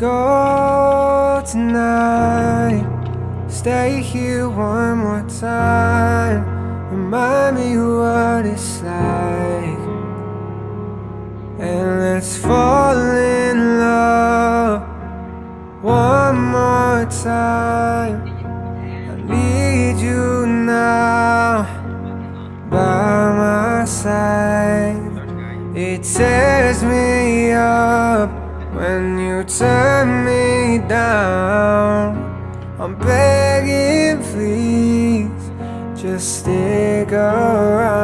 go tonight. Stay here one more time. Remind me what it's like. And let's fall in love one more time. I need you now by my side. It tears me up when you turn me down. I'm begging, please, just stick around.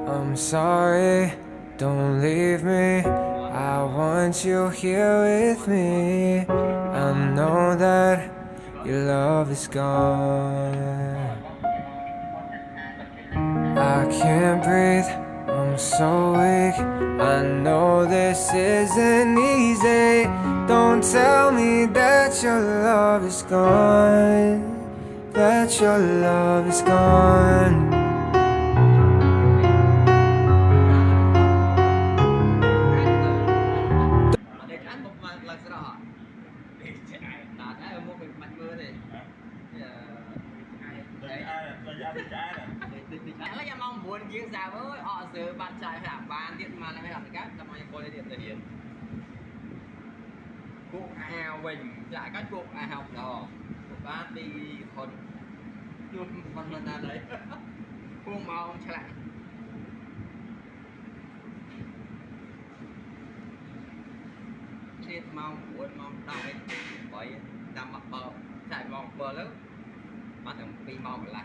I'm sorry, don't leave me. I want you here with me. I know that your love is gone. I can't breathe, I'm so weak. I know this isn't easy. Don't tell me that your love is gone, that your love is gone. Là em mong muốn diễn ra với họ sự bạn trai làm ban điện mà làm các tầm anh coi điện thể hiện cuộc hào bình lại các cuộc học đó của ba điคนluôn phần mình là đấy khuôn màu trở lại chết mong cuốn mong đau ấy bởi nằm mặt bờ chạy mong bờ lớn mà thằng phi mong lại